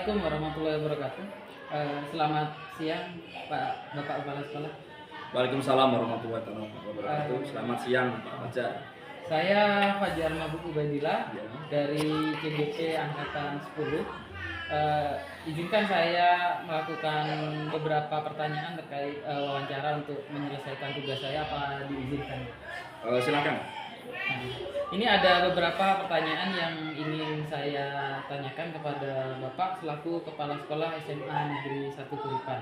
Assalamualaikum warahmatullahi wabarakatuh. Selamat siang, Bapak Kepala Sekolah. Waalaikumsalam warahmatullahi wabarakatuh. Selamat siang Pak Fajar. Saya Fajar Mabuk Ubaidillah Ya. dari CGP Angkatan 10. Izinkan saya melakukan beberapa pertanyaan terkait wawancara untuk menyelesaikan tugas saya. Apa diizinkan? Silakan. Nah, ini ada beberapa pertanyaan yang ingin saya tanyakan kepada Bapak selaku Kepala Sekolah SMA Negeri 1 Kuripan.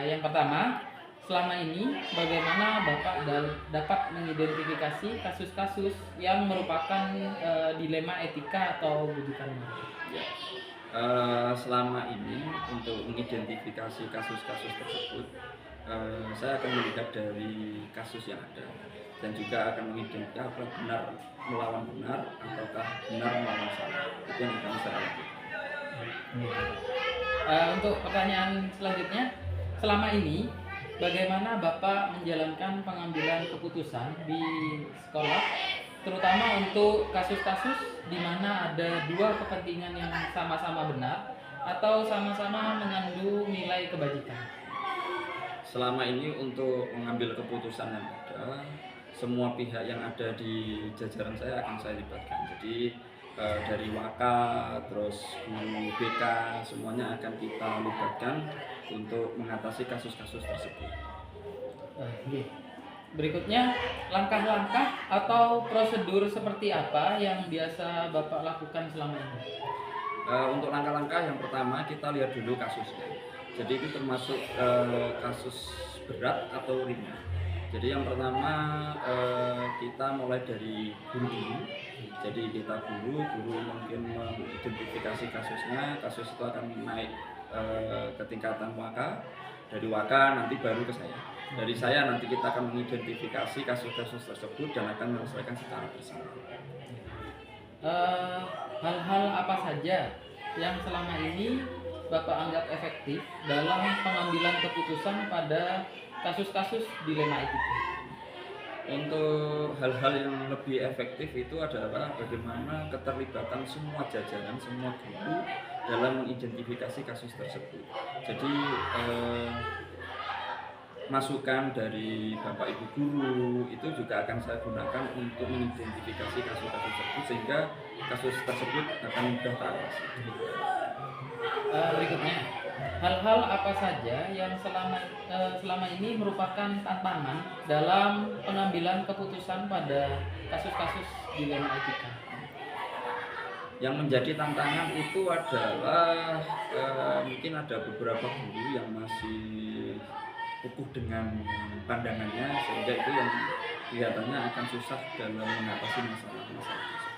Yang pertama, selama ini bagaimana Bapak dapat mengidentifikasi kasus-kasus yang merupakan dilema etika atau bujukan moral? Ya. Selama ini untuk mengidentifikasi kasus-kasus tersebut, saya akan melihat dari kasus yang ada dan juga akan mengidentifikasi apakah benar melawan benar ataukah benar melawan salah. Itu yang akan saya lakukan. Untuk pertanyaan selanjutnya, selama ini bagaimana Bapak menjalankan pengambilan keputusan di sekolah, terutama untuk kasus-kasus di mana ada dua kepentingan yang sama-sama benar atau sama-sama mengandung nilai kebajikan? Selama ini untuk mengambil keputusan yang ada, semua pihak yang ada di jajaran saya akan saya libatkan. Jadi dari Waka, terus guru BK, semuanya akan kita libatkan untuk mengatasi kasus-kasus tersebut. Berikutnya, langkah-langkah atau prosedur seperti apa yang biasa Bapak lakukan selama ini? Untuk langkah-langkah yang pertama kita lihat dulu kasusnya. Jadi itu termasuk kasus berat atau ringan. Jadi yang pertama kita mulai dari guru. Jadi kita guru mungkin mengidentifikasi kasusnya. Kasus itu akan naik ke tingkatan Waka. Dari Waka nanti baru ke saya. Dari saya nanti kita akan mengidentifikasi kasus-kasus tersebut dan akan menyelesaikan secara bersama. Hal-hal apa saja yang selama ini Bapak anggap efektif dalam pengambilan keputusan pada kasus-kasus dilema etika? Untuk hal-hal yang lebih efektif itu adalah bagaimana keterlibatan semua jajaran, semua guru dalam mengidentifikasi kasus tersebut. Jadi masukan dari Bapak Ibu guru itu juga akan saya gunakan untuk mengidentifikasi kasus-kasus tersebut sehingga kasus tersebut akan mudah teratasi. Berikutnya, hal-hal apa saja yang selama ini merupakan tantangan dalam pengambilan keputusan pada kasus-kasus dilema etika? Yang menjadi tantangan itu adalah mungkin ada beberapa guru yang masih kukuh dengan pandangannya sehingga itu yang kelihatannya akan susah dalam mengatasi masalah-masalah tersebut.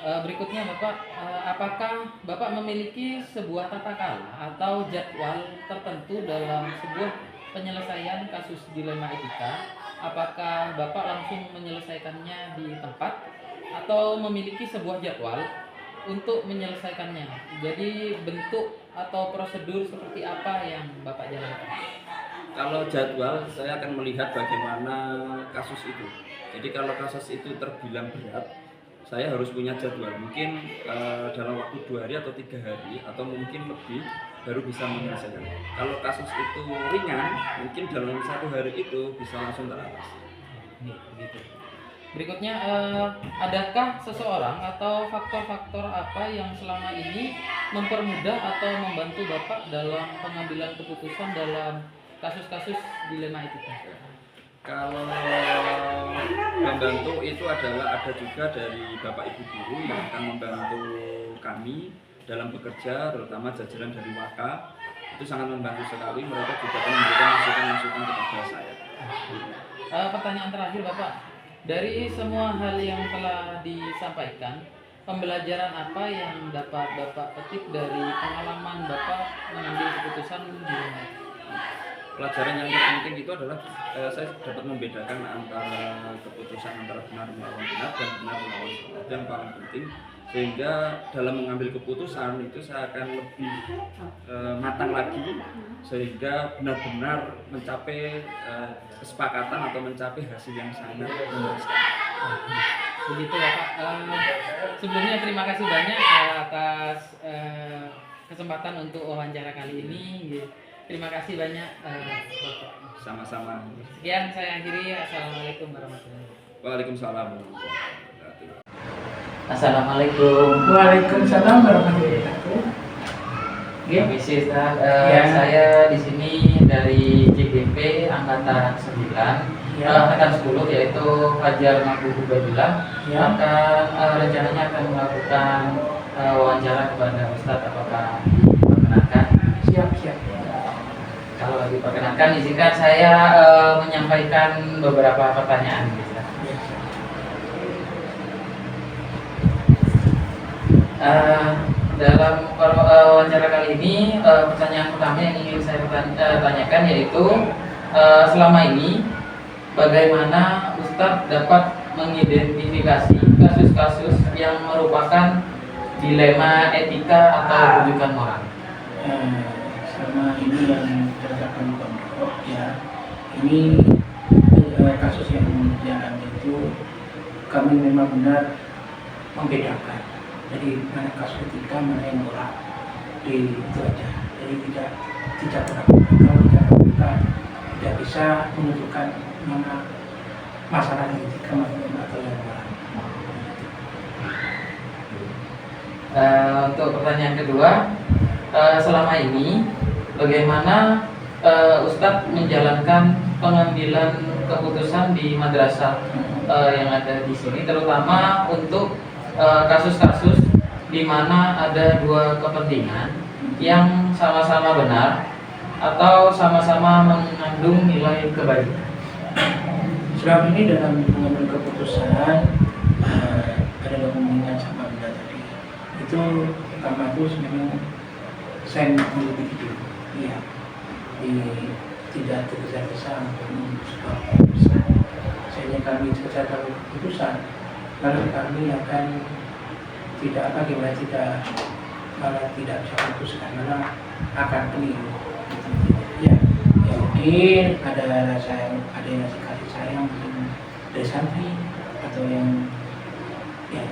Berikutnya Bapak, apakah Bapak memiliki sebuah tata cara atau jadwal tertentu dalam sebuah penyelesaian kasus dilema etika? Apakah Bapak langsung menyelesaikannya di tempat atau memiliki sebuah jadwal untuk menyelesaikannya? Jadi bentuk atau prosedur seperti apa yang Bapak jalankan? Kalau jadwal, saya akan melihat bagaimana kasus itu. Jadi kalau kasus itu terbilang berat, saya harus punya jadwal. Mungkin dalam waktu 2 hari atau 3 hari atau mungkin lebih baru bisa menyelesaikan. Kalau kasus itu ringan, mungkin dalam 1 hari itu bisa langsung teratasi. Begitu. Berikutnya, adakah seseorang atau faktor-faktor apa yang selama ini mempermudah atau membantu Bapak dalam pengambilan keputusan dalam kasus-kasus dilema etika? Kalau membantu itu adalah ada juga dari Bapak Ibu guru yang akan membantu kami dalam bekerja, terutama jajaran dari Waka. Itu sangat membantu sekali, mereka juga akan memberikan masukan-masukan kepada saya. Pertanyaan terakhir Bapak, dari semua hal yang telah disampaikan, pembelajaran apa yang dapat Bapak petik dari pengalaman Bapak mengambil keputusan di rumah? Pelajaran yang terpenting itu adalah saya dapat membedakan antara keputusan antara benar melawan benar dan benar melawan salah. Itu yang paling penting, sehingga dalam mengambil keputusan itu saya akan lebih matang lagi sehingga benar-benar mencapai kesepakatan atau mencapai hasil yang sangat memuaskan. begitu Bapak. Sebelumnya terima kasih banyak atas kesempatan untuk wawancara kali ini. Terima kasih banyak Bapak. Sama-sama. Sekian saya akhiri. Assalamualaikum warahmatullahi wabarakatuh. Waalaikumsalam warahmatullahi wabarakatuh. Assalamualaikum. Waalaikumsalam warahmatullahi wabarakatuh. Permisi Ustaz, Ya. saya di sini dari JGP Angkatan 9, Ya. Angkatan 10 yaitu Fajar Mabu Ubaidillah. Ya. Akan rencananya akan melakukan wawancara kepada Ustadz, apakah diperkenankan? Siap. Kalau diperkenankan, izinkan saya menyampaikan beberapa pertanyaan. Ustaz. Dalam wawancara kali ini, pertanyaan pertama yang ingin saya tanyakan yaitu selama ini bagaimana Ustadz dapat mengidentifikasi kasus-kasus yang merupakan dilema etika atau rujukan moral? Sama ini yang berdasarkan kontrol ya. Ini kasus yang dialami itu kami memang benar membedakan. Jadi mana kasus etika, mana yang moral. Itu aja. Jadi tidak pernah kalau kita tidak bisa menentukan mana masalah etika atau yang moral. Untuk pertanyaan kedua, selama ini bagaimana Ustadz menjalankan pengambilan keputusan di madrasah yang ada di sini, terutama untuk kasus-kasus di mana ada dua kepentingan yang sama-sama benar atau sama-sama mengandung nilai kebaikan? Selama ini dalam mengambil keputusan ada kepentingan sama benar tadi. Itu pertama itu memang saya menyelidiki dulu, iya, tidak tergesa-gesa untuk sebuah keputusan. Sehingga kami secara keputusan, lalu kami akan malah tidak bisa memutuskan, malah akan keliru. Ya mungkin ada nasi kasih sayang mungkin dari santri atau yang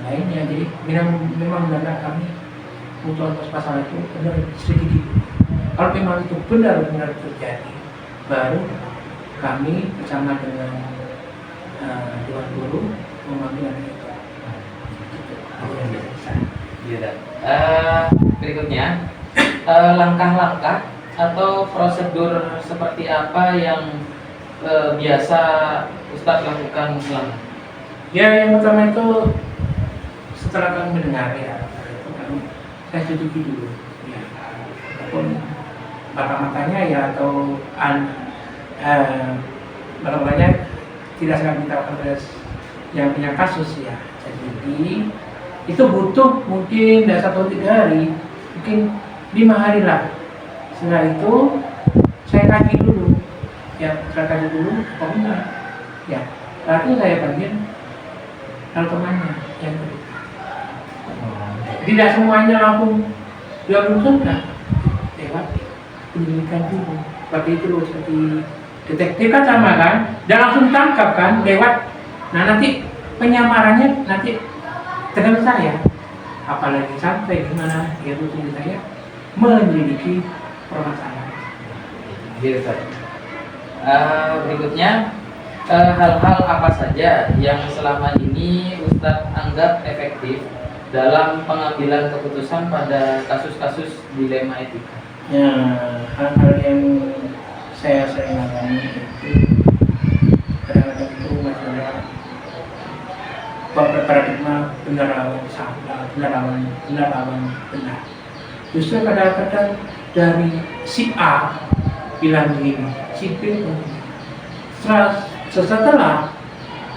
lainnya. Jadi memang benar kami mutual masalah itu benar sedikit. Kalau memang itu benar-benar terjadi, baru kami bersama dengan Dewan Guru mengambil itu. Berikutnya, langkah-langkah atau prosedur seperti apa yang biasa Ustadz lakukan selama? Ya, yang pertama itu setelah kami mendengar ya, itu saya duduki dulu, ya, ataupun mata-matanya ya atau mata-matanya tidak sangat minta kepada yang punya kasus ya. Jadi itu butuh mungkin dari 1 atau 3 hari, mungkin 5 hari lah. Setelah itu saya kaji dulu, pokoknya ya. Lalu saya panggil temannya yang kedua. Tidak semuanya langsung dia belum lewat penyelidikan dulu. Seperti itu loh, seperti detektif kan sama kan, dan langsung tangkap kan lewat. Nah nanti penyamarannya nanti dengan saya, apalagi sampai gimana dia tuh saya menyelidiki permasalahan. Gitu. Berikutnya, hal-hal apa saja yang selama ini Ustadz anggap efektif dalam pengambilan keputusan pada kasus-kasus dilema etika? Ya, hal-hal yang saya sering alami itu kadang-kadang itu masalah paradigma benar lawan salah, benar lawan benar. Justru kadang-kadang dari si A bilang begini, si B setelah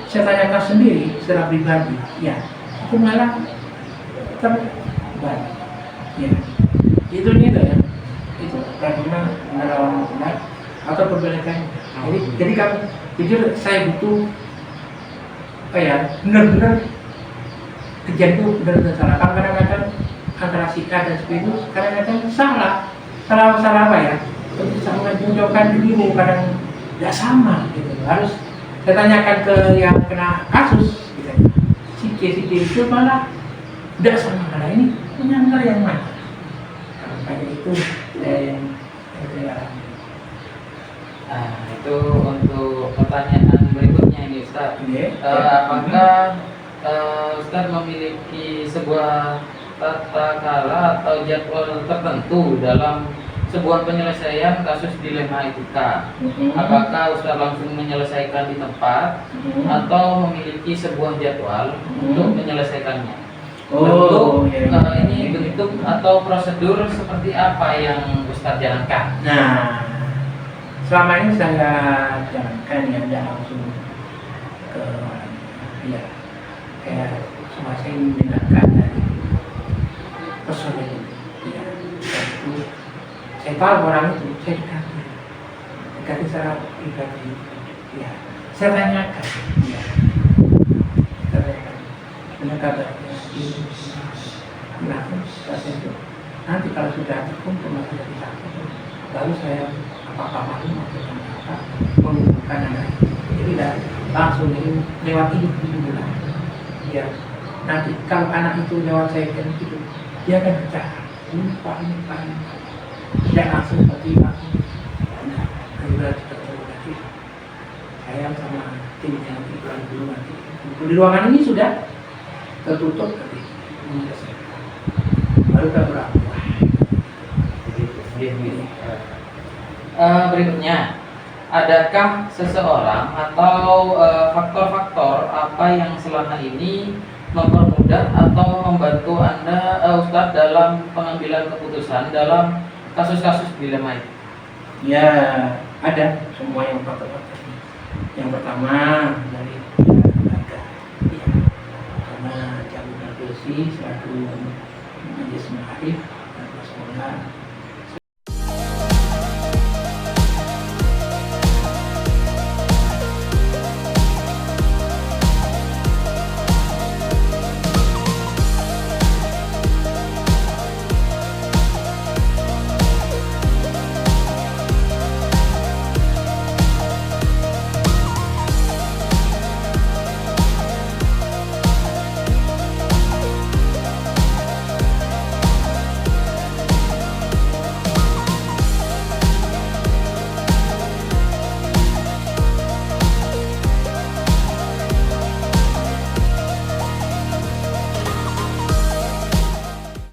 saya tanyakan sendiri secara pribadi, ya itu malah terbalik. Ya, itu ya, itu paradigma benar lawan benar atau perbedaan. Jadi kami jujur saya butuh benar-benar kejadian itu benar-benar salah. Kadang-kadang antara si A dan si B itu kadang-kadang salah apa ya? Sangat menjauhkan dirimu, kadang tidak sama gitu. Harus saya tanyakan ke yang kena kasus gitu. Si B sikit-sikit itu malah tidak sama karena ini menyangkal yang mana. Makanya itu saya alami. Nah, itu untuk pertanyaan berikutnya ini Ustaz. Oke. Apakah Ustaz memiliki sebuah tata cara atau jadwal tertentu dalam sebuah penyelesaian kasus dilema etika? Apakah Ustaz langsung menyelesaikan di tempat atau memiliki sebuah jadwal untuk menyelesaikannya? Oh, Bentuk, ini bentuk atau prosedur seperti apa yang Ustaz jalankan? Nah, selama ini saya jalankan ya, tidak langsung ke orangnya. Ya, kayak semua saya mendengarkan dari personel ya, itu saya tahu orang itu, saya dekati secara pribadi ya, saya tanyakan ya, saya tanyakan benar kabarnya ini kenapa itu nanti kalau sudah terkumpul masih dari satu baru saya apa malu atau apa mengumpulkan anak itu, jadi tidak langsung ini lewat hidup dulu lah ya. Nanti kalau anak itu lewat saya kan hidup, dia akan bicara lupa tidak langsung seperti langsung. Nah, sudah ketemu nanti saya sama tim yang pulang dulu nanti di ruangan ini sudah tertutup nanti baru kita berapa. Berikutnya, adakah seseorang atau faktor-faktor apa yang selama ini mempermudah atau membantu Anda, Ustadz, dalam pengambilan keputusan dalam kasus-kasus dilema itu? Ya, ada semua yang faktor-faktor. Yang pertama dari keluarga, ya, karena Jami'ah Firdausi selaku majelis ma'arif dan sekolah